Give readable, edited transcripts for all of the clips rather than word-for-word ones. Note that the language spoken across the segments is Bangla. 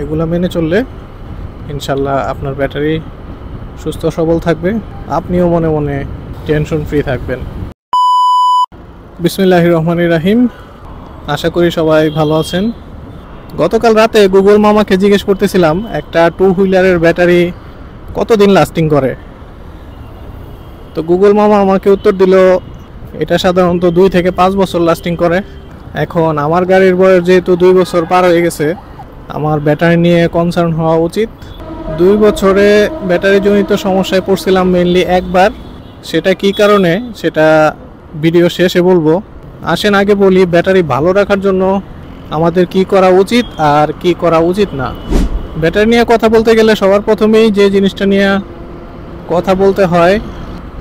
এগুলো মেনে চললে ইনশাল্লাহ আপনার ব্যাটারি সুস্থ সবল থাকবে, আপনিও মনে মনে টেনশন ফ্রি থাকবেন। বিসমিল্লাহির রহমানির রহিম। আশা করি সবাই ভালো আছেন। গতকাল রাতে গুগল মামাকে জিজ্ঞেস করতেছিলাম একটা 2 হুইলারের ব্যাটারি কতদিন লাস্টিং করে। তো গুগল মামা আমাকে উত্তর দিল এটা সাধারণত 2 থেকে 5 বছর লাস্টিং করে। এখন আমার গাড়ির বয়স যেহেতু 2 বছর পার হয়ে গেছে, আমার ব্যাটারি নিয়ে কনসার্ন হওয়া উচিত। 2 বছরে ব্যাটারি জনিত সমস্যায় পড়ছিলাম মেইনলি একবার। সেটা কি কারণে সেটা ভিডিও শেষে বলবো। আসেন আগে বলি ব্যাটারি ভালো রাখার জন্য আমাদের কি করা উচিত আর কি করা উচিত না। ব্যাটারি নিয়ে কথা বলতে গেলে সবার প্রথমেই যে জিনিসটা নিয়ে কথা বলতে হয়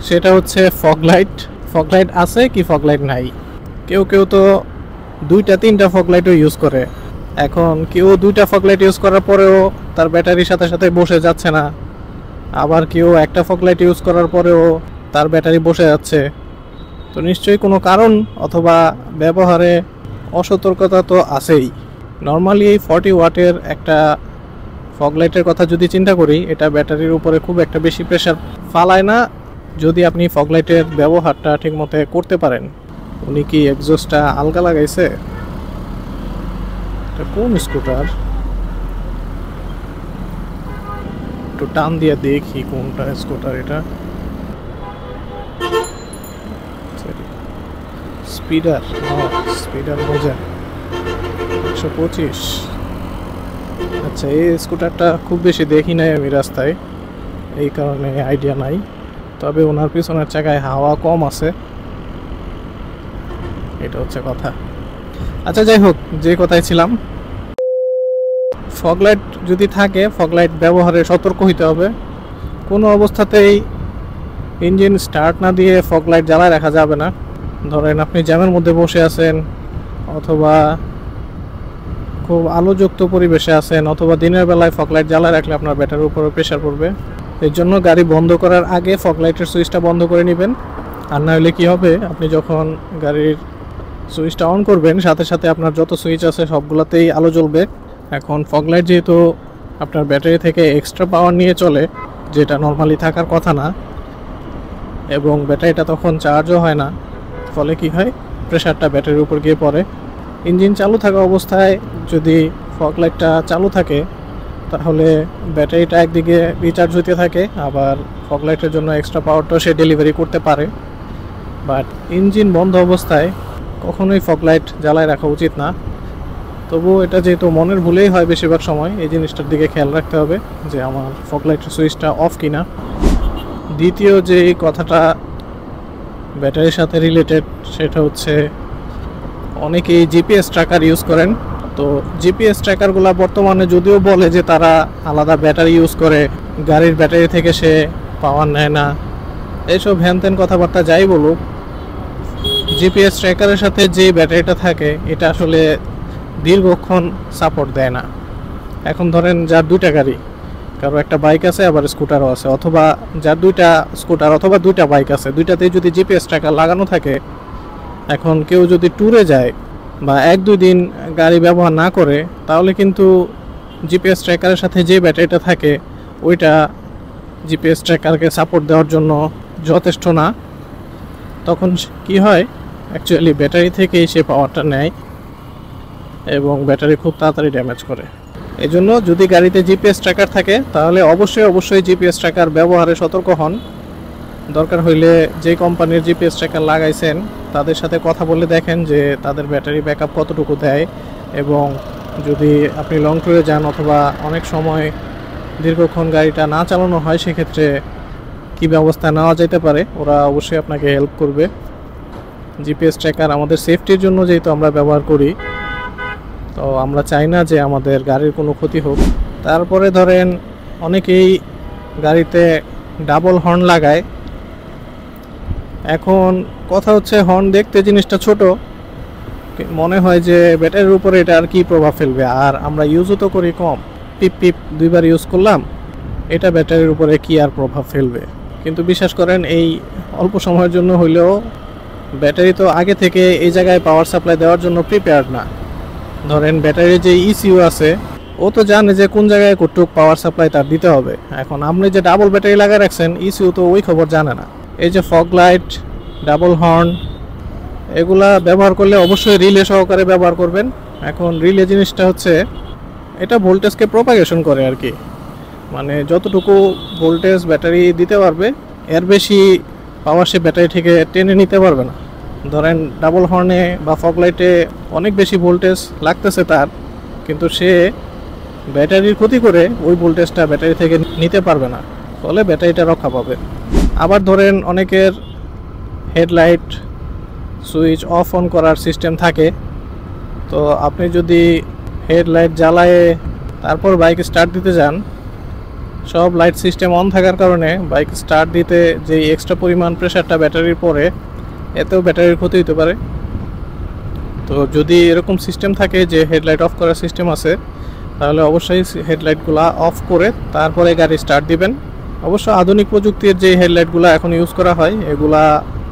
সেটা হচ্ছে ফগ লাইট। ফগ লাইট আছে কি ফগ লাইট নাই। কেউ কেউ তো 2-3টা ফগ লাইটও ইউজ করে। এখন কেউ 2টা ফগ লাইট ইউজ করার পরেও তার ব্যাটারির সাথে সাথে বসে যাচ্ছে না, আবার কেউ একটা ফগ লাইট ইউজ করার পরেও তার ব্যাটারি বসে যাচ্ছে। তো নিশ্চয়ই কোনো কারণ অথবা ব্যবহারে অসতর্কতা তো আছেই। নর্মালি 40 ওয়াটের একটা ফগ লাইটের কথা যদি চিন্তা করি, এটা ব্যাটারির উপরে খুব একটা বেশি প্রেশার ফালায় না যদি আপনি ফগ লাইটের ব্যবহারটা ঠিকমতো করতে পারেন। উনি কি এক্সস্টটা আলগা লাগাইছে? এটা কোন স্কুটার? একটু টান দিয়ে দেখি কোনটা স্কুটার। এটা স্পিডার। স্পিডার মজা 125। আচ্ছা, এই স্কুটারটা খুব বেশি দেখি নাই আমি রাস্তায়, এই কারণে আইডিয়া নাই। তবে ওনার পিছনের চাকায় হাওয়া কম আছে, এটা হচ্ছে কথা। আচ্ছা, যাই হোক, যে কথায় ছিলাম, ফগ লাইট যদি থাকে ফগ লাইট ব্যবহারে সতর্ক হইতে হবে। কোনো অবস্থাতেই ইঞ্জিন স্টার্ট না দিয়ে ফগ লাইট জ্বালায় রাখা যাবে না। ধরেন আপনি জ্যামের মধ্যে বসে আছেন, অথবা খুব আলোযুক্ত পরিবেশে আছেন, অথবা দিনের বেলায় ফগ লাইট জ্বালায় রাখলে আপনার ব্যাটারির উপরে প্রেশার পড়বে। এর জন্য গাড়ি বন্ধ করার আগে ফগ লাইটের সুইচটা বন্ধ করে নেবেন। আর না হলে কী হবে, আপনি যখন গাড়ির সুইচটা অন করবেন সাথে সাথে আপনার যত সুইচ আছে সবগুলোতেই আলো জ্বলবে। এখন ফগ লাইট যেহেতু আপনার ব্যাটারি থেকে এক্সট্রা পাওয়ার নিয়ে চলে, যেটা নর্মালি থাকার কথা না, এবং ব্যাটারিটা তখন চার্জও হয় না, ফলে কি হয়, প্রেশারটা ব্যাটারির উপর গিয়ে পড়ে। ইঞ্জিন চালু থাকা অবস্থায় যদি ফগ লাইটটা চালু থাকে তাহলে ব্যাটারিটা একদিকে রিচার্জ হতে থাকে, আবার ফগ লাইটের জন্য এক্সট্রা পাওয়ারটাও সে ডেলিভারি করতে পারে। বাট ইঞ্জিন বন্ধ অবস্থায় কখনোই ফগ লাইট জ্বালায় রাখা উচিত না। তবুও এটা যেহেতু মনের ভুলেই হয় বেশিরভাগ সময়, এই জিনিসটার দিকে খেয়াল রাখতে হবে যে আমার ফগ লাইটের সুইচটা অফ কিনা। দ্বিতীয় যে কথাটা ব্যাটারির সাথে রিলেটেড সেটা হচ্ছে অনেকেই জিপিএস ট্র্যাকার ইউজ করেন। তো জিপিএস ট্র্যাকারগুলো বর্তমানে যদিও বলে যে তারা আলাদা ব্যাটারি ইউজ করে, গাড়ির ব্যাটারি থেকে সে পাওয়ার নেয় না, এইসব হ্যানত্যান কথাবার্তা যাই বলুক, জিপিএস ট্র্যাকারের সাথে যে ব্যাটারিটা থাকে এটা আসলে দীর্ঘক্ষণ সাপোর্ট দেয় না। এখন ধরেন যার 2টা গাড়ি, কারো একটা বাইক আছে আবার স্কুটারও আছে, অথবা যার 2টা স্কুটার অথবা 2টা বাইক আছে, 2টাতেই যদি জিপিএস ট্র্যাকার লাগানো থাকে, এখন কেউ যদি ট্যুরে যায় বা 1-2 দিন গাড়ি ব্যবহার না করে, তাহলে কিন্তু জিপিএস ট্র্যাকারের সাথে যে ব্যাটারিটা থাকে ওইটা জিপিএস ট্র্যাকারকে সাপোর্ট দেওয়ার জন্য যথেষ্ট না। তখন কি হয়, অ্যাকচুয়ালি ব্যাটারি থেকেই সে পাওয়ারটা নেয় এবং ব্যাটারি খুব তাড়াতাড়ি ড্যামেজ করে। এই জন্য যদি গাড়িতে জিপিএস ট্র্যাকার থাকে তাহলে অবশ্যই জিপিএস ট্র্যাকার ব্যবহারে সতর্ক হন। দরকার হইলে যে কোম্পানির জিপিএস ট্র্যাকার লাগাইছেন তাদের সাথে কথা বলে দেখেন যে তাদের ব্যাটারি ব্যাকআপ কতটুকু দেয়, এবং যদি আপনি লং ট্যুরে যান অথবা অনেক সময় দীর্ঘক্ষণ গাড়িটা না চালানো হয় সেক্ষেত্রে কী ব্যবস্থা নেওয়া যেতে পারে, ওরা অবশ্যই আপনাকে হেল্প করবে। জিপিএস ট্র্যাকার আমাদের সেফটির জন্য যেহেতু আমরা ব্যবহার করি, তো আমরা চাই না যে আমাদের গাড়ির কোনো ক্ষতি হোক। তারপরে ধরেন অনেকেই গাড়িতে ডাবল হর্ন লাগায়। এখন কথা হচ্ছে, হর্ন দেখতে জিনিসটা ছোট, মনে হয় যে ব্যাটারির উপরে এটা আর কি প্রভাব ফেলবে, আর আমরা ইউজও তো করি কম, পিপ পিপ 2বার ইউজ করলাম, এটা ব্যাটারির উপরে কি আর প্রভাব ফেলবে। কিন্তু বিশ্বাস করেন এই অল্প সময়ের জন্য হইলেও ব্যাটারি তো আগে থেকে এই জায়গায় পাওয়ার সাপ্লাই দেওয়ার জন্য প্রিপেয়ার্ড না। ধরেন ব্যাটারির যে ইসিইউ আছে ও তো জানে যে কোন জায়গায় কতটুক পাওয়ার সাপ্লাই তার দিতে হবে। এখন আপনি যে ডাবল ব্যাটারি লাগায় রাখছেন, ইসিউ তো ওই খবর জানে না। এই যে ফগ লাইট, ডাবল হর্ন, এগুলা ব্যবহার করলে অবশ্যই রিলে সহকারে ব্যবহার করবেন। এখন রিলে জিনিসটা হচ্ছে এটা ভোল্টেজকে প্রপাগেশন করে আর কি, মানে যতটুকু ভোল্টেজ ব্যাটারি দিতে পারবে এর বেশি পাওয়ার সে ব্যাটারি থেকে টেনে নিতে পারবে না। ধরেন ডাবল হর্নে বা ফগ লাইটে অনেক বেশি ভোল্টেজ লাগতেছে তার, কিন্তু সে ব্যাটারির ক্ষতি করে ওই ভোল্টেজটা ব্যাটারি থেকে নিতে পারবে না, ফলে ব্যাটারিটা রক্ষা পাবে। আবার ধরেন অনেকের হেডলাইট সুইচ অফ অন করার সিস্টেম থাকে, তো আপনি যদি হেডলাইট জ্বালায়ে তারপর বাইক স্টার্ট দিতে যান, সব লাইট সিস্টেম অন থাকার কারণে বাইক স্টার্ট দিতে যে এক্সট্রা পরিমাণ প্রেশারটা ব্যাটারির পরে, এতেও ব্যাটারির ক্ষতি হতে পারে। তো যদি এরকম সিস্টেম থাকে যে হেডলাইট অফ করার সিস্টেম আছে, তাহলে অবশ্যই হেডলাইটগুলো অফ করে তারপরে গাড়ি স্টার্ট দিবেন। অবশ্য আধুনিক প্রযুক্তির যে হেডলাইটগুলো এখন ইউজ করা হয়, এগুলা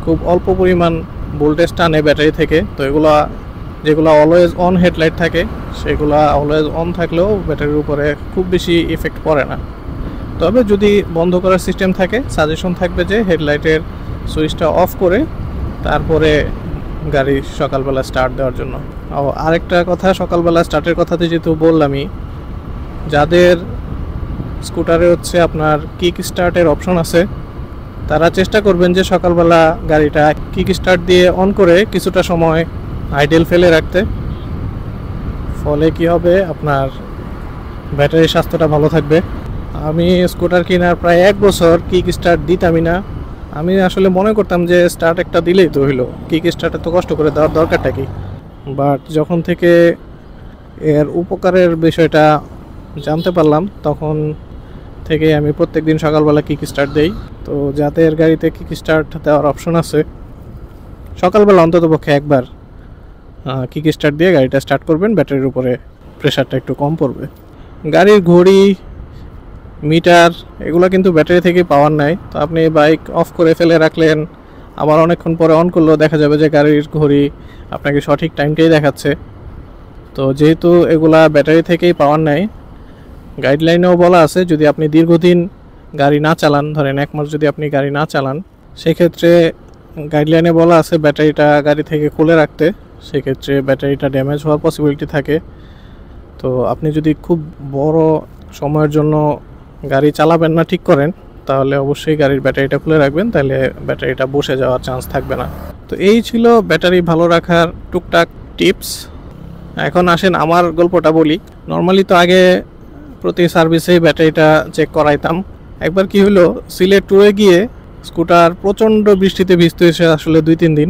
খুব অল্প পরিমাণ ভোল্টেজ টানে ব্যাটারি থেকে, তো এগুলা যেগুলো অলওয়েজ অন হেডলাইট থাকে, সেগুলো অলওয়েজ অন থাকলেও ব্যাটারির উপরে খুব বেশি ইফেক্ট পড়ে না। তবে যদি বন্ধ করার সিস্টেম থাকে, সাজেশন থাকবে যে হেডলাইটের সুইচটা অফ করে তারপরে গাড়ি সকালবেলা স্টার্ট দেওয়ার জন্য। আরেকটা কথা, সকালবেলা স্টার্টের কথাতে যেহেতু বললামই, যাদের স্কুটারে হচ্ছে আপনার কিক স্টার্টের অপশন আছে, তারা চেষ্টা করবেন যে সকালবেলা গাড়িটা কিক স্টার্ট দিয়ে অন করে কিছুটা সময় আইডেল ফেলে রাখতে। ফলে কি হবে, আপনার ব্যাটারির স্বাস্থ্যটা ভালো থাকবে। আমি স্কুটার কেনার প্রায় 1 বছর কিক স্টার্ট দিতামই না। আমি আসলে মনে করতাম যে স্টার্ট একটা দিলেই তো হইলো, কিক স্টার্টে তো কষ্ট করে দেওয়ার দরকারটা কি। বাট যখন থেকে এর উপকারের বিষয়টা জানতে পারলাম, তখন থেকে আমি প্রত্যেক দিন সকালবেলা কিক স্টার্ট দেই। তো যাদের গাড়িতে কিক স্টার্ট দেওয়ার অপশন আছে, সকালবেলা অন্ততপক্ষে একবার কিক স্টার্ট দিয়ে গাড়িটা স্টার্ট করবেন, ব্যাটারির উপরে প্রেশারটা একটু কম পড়বে। গাড়ির ঘড়ি, মিটার, এগুলো কিন্তু ব্যাটারি থেকে পাওয়ার নাই। তো আপনি বাইক অফ করে ফেলে রাখলেন, আবার অনেকক্ষণ পরে অন করলেও দেখা যাবে যে গাড়ির ঘড়ি আপনাকে সঠিক টাইমটাই দেখাচ্ছে। তো যেহেতু এগুলা ব্যাটারি থেকেই পাওয়ার নাই, গাইডলাইনেও বলা আছে যদি আপনি দীর্ঘদিন গাড়ি না চালান, ধরেন 1 মাস যদি আপনি গাড়ি না চালান, সেক্ষেত্রে গাইডলাইনে বলা আছে ব্যাটারিটা গাড়ি থেকে খুলে রাখতে। সেক্ষেত্রে ব্যাটারিটা ড্যামেজ হওয়ার পসিবিলিটি থাকে। তো আপনি যদি খুব বড় সময়ের জন্য গাড়ি চালাবেন না ঠিক করেন, তাহলে অবশ্যই গাড়ির ব্যাটারিটা খুলে রাখবেন, তাহলে ব্যাটারিটা বসে যাওয়ার চান্স থাকবে না। তো এই ছিল ব্যাটারি ভালো রাখার টুকটাক টিপস। এখন আসেন আমার গল্পটা বলি। নর্মালি তো আগে প্রতি সার্ভিসেই ব্যাটারিটা চেক করাইতাম। একবার কি হলো, সিলেট ট্যুরে গিয়ে স্কুটার প্রচণ্ড বৃষ্টিতে ভিজতে এসে আসলে 2-3 দিন,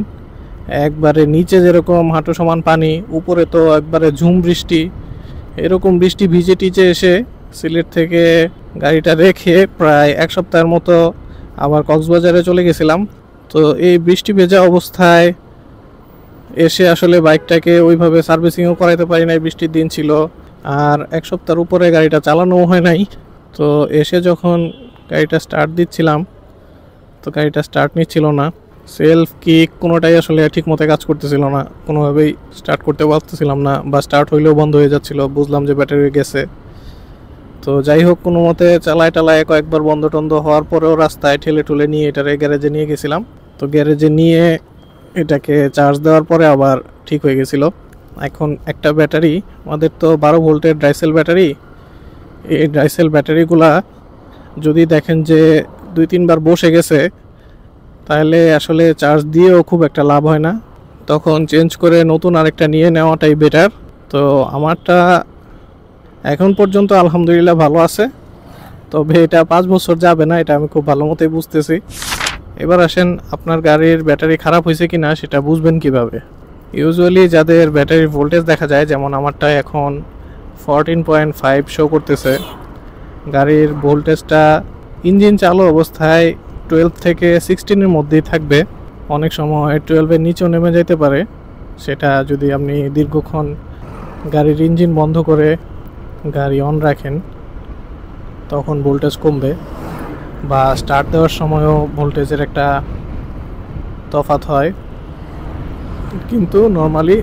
একবারে নিচে যেরকম হাঁটু সমান পানি, উপরে তো একবারে ঝুম বৃষ্টি। এরকম বৃষ্টি ভিজে টিচে এসে সিলেট থেকে গাড়িটা রেখে প্রায় 1 সপ্তাহের মতো আবার কক্সবাজারে চলে গেছিলাম। তো এই বৃষ্টি ভেজা অবস্থায় এসে আসলে বাইকটাকে ওইভাবে সার্ভিসিংও করাইতে পারি নাই, বৃষ্টির দিন ছিল, আর 1 সপ্তাহের উপরে গাড়িটা চালানোও হয় নাই। তো এসে যখন গাড়িটা স্টার্ট দিচ্ছিলাম, তো গাড়িটা স্টার্ট নিচ্ছিল না, সেলফ কিক কোনোটাই আসলে ঠিক মতো কাজ করতেছিল না, কোনোভাবেই স্টার্ট করতে পারতেছিলাম না, বা স্টার্ট হইলেও বন্ধ হয়ে যাচ্ছিল। বুঝলাম যে ব্যাটারি গেছে। তো যাই হোক, কোনো মতে চালায় কয়েকবার বন্ধ টন্ধ হওয়ার পরেও রাস্তায় ঠেলে ঠুলে নিয়ে এটারে গ্যারেজে নিয়ে গেছিলাম। তো গ্যারেজে নিয়ে এটাকে চার্জ দেওয়ার পরে আবার ঠিক হয়ে গেছিল। এখন একটা ব্যাটারি, আমাদের তো 12 ভোল্টের ড্রাইসেল ব্যাটারি, এই ড্রাইসেল ব্যাটারিগুলা যদি দেখেন যে 2-3 বার বসে গেছে, তাহলে আসলে চার্জ দিয়েও খুব একটা লাভ হয় না, তখন চেঞ্জ করে নতুন আরেকটা নিয়ে নেওয়াটাই বেটার। তো আমারটা এখন পর্যন্ত আলহামদুলিল্লাহ ভালো আছে, তবে এটা 5 বছর যাবে না, এটা আমি খুব ভালো মতোই বুঝতেছি। এবার আসেন, আপনার গাড়ির ব্যাটারি খারাপ হয়েছে কিনা সেটা বুঝবেন কিভাবে। ইউজুয়ালি যাদের ব্যাটারির ভোল্টেজ দেখা যায়, যেমন আমারটা এখন 14.5 শো করতেছে, গাড়ির ভোল্টেজটা ইঞ্জিন চালু অবস্থায় 12 থেকে 16-এর মধ্যেই থাকবে, অনেক সময় 12-এর নিচেও নেমে যেতে পারে। সেটা যদি আপনি দীর্ঘক্ষণ গাড়ির ইঞ্জিন বন্ধ করে গাড়ি অন রাখেন, তখন ভোল্টেজ কমবে, বা স্টার্ট দেওয়ার সময়ও ভোল্টেজের একটা তফাৎ হয়। কিন্তু নর্মালি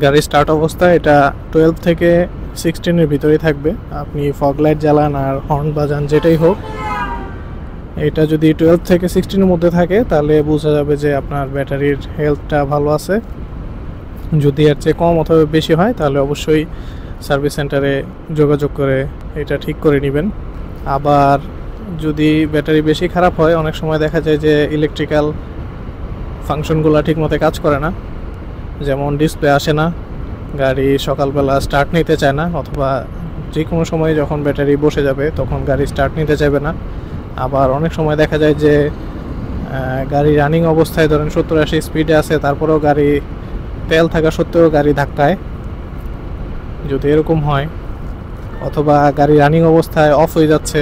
গাড়ি স্টার্ট অবস্থায় এটা 12 থেকে 16-এর ভিতরেই থাকবে। আপনি ফগ লাইট জ্বালান আর হর্ন বাজান যেটাই হোক, এটা যদি 12 থেকে 16-এর মধ্যে থাকে তাহলে বোঝা যাবে যে আপনার ব্যাটারির হেলথটা ভালো আছে। যদি এর চেয়ে কম অথবা বেশি হয় তাহলে অবশ্যই সার্ভিস সেন্টারে যোগাযোগ করে এটা ঠিক করে নেবেন। আবার যদি ব্যাটারি বেশি খারাপ হয়, অনেক সময় দেখা যায় যে ইলেকট্রিক্যাল ফাংশনগুলো ঠিকমতো কাজ করে না, যেমন ডিসপ্লে আসে না, গাড়ি সকালবেলা স্টার্ট নিতে চায় না, অথবা যে কোনো সময় যখন ব্যাটারি বসে যাবে তখন গাড়ি স্টার্ট নিতে চাইবে না। আবার অনেক সময় দেখা যায় যে গাড়ি রানিং অবস্থায় ধরেন 70-80 স্পিডে আছে, তারপরেও গাড়ি তেল থাকা সত্ত্বেও গাড়ি ধাক্কায়। যদি এরকম হয়, অথবা গাড়ি রানিং অবস্থায় অফ হয়ে যাচ্ছে,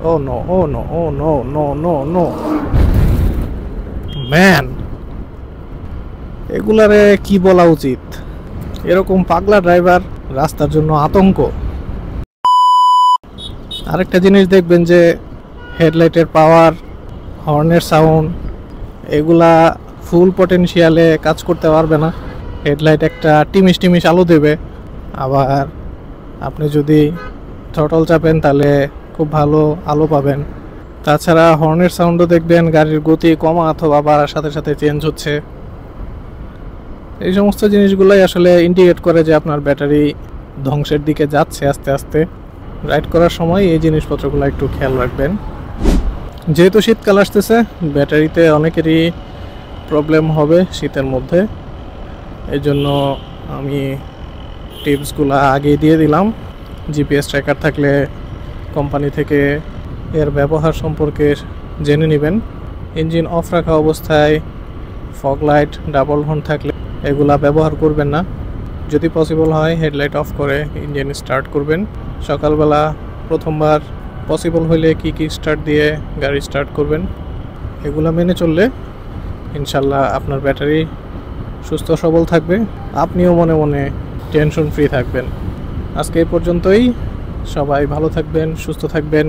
oh no oh no oh no no no no man, এগুলারে কি বলা উচিত? এরকম পাগলা ড্রাইভার রাস্তার জন্য আতঙ্ক। আরেকটা জিনিস দেখবেন যে হেডলাইটের পাওয়ার, হর্নের সাউন্ড, এগুলা ফুল পটেনশিয়ালে কাজ করতে পারবে না। হেডলাইট একটা টিমিশ টিমিশ আলো দেবে, আবার আপনি যদি থ্রটল চাপেন তাহলে খুব ভালো আলো পাবেন। তাছাড়া হর্নের সাউন্ডও দেখবেন গাড়ির গতি কমা অথবা বাড়ার সাথে সাথে চেঞ্জ হচ্ছে। এই সমস্ত জিনিসগুলোই আসলে ইন্ডিকেট করে যে আপনার ব্যাটারি ধ্বংসের দিকে যাচ্ছে আস্তে আস্তে। রাইড করার সময় এই জিনিসপত্রগুলো একটু খেয়াল রাখবেন। যেহেতু শীতকাল আসতেছে, ব্যাটারিতে অনেকেরই প্রবলেম হবে শীতের মধ্যে, এই জন্য আমি টিপসগুলো আগেই দিয়ে দিলাম। জিপিএস ট্র্যাকার থাকলে কোম্পানি থেকে এর ব্যবহার সম্পর্কে জেনে নেবেন। ইঞ্জিন অফ রাখা অবস্থায় ফগ লাইট, ডাবল হর্ন থাকলে এগুলা ব্যবহার করবেন না। যদি পসিবল হয় হেডলাইট অফ করে ইঞ্জিন স্টার্ট করবেন। সকালবেলা প্রথমবার পসিবল হলে কি স্টার্ট দিয়ে গাড়ি স্টার্ট করবেন, এগুলা মেনে চললে ইনশাল্লাহ আপনার ব্যাটারি সুস্থ সবল থাকবে, আপনিও মনে মনে টেনশন ফ্রি থাকবেন। আজকে এই পর্যন্তই। সবাই ভালো থাকবেন, সুস্থ থাকবেন,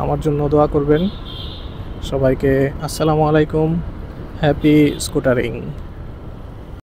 আমার জন্য দোয়া করবেন। সবাইকে আসসালামু আলাইকুম, হ্যাপি স্কুটারিং।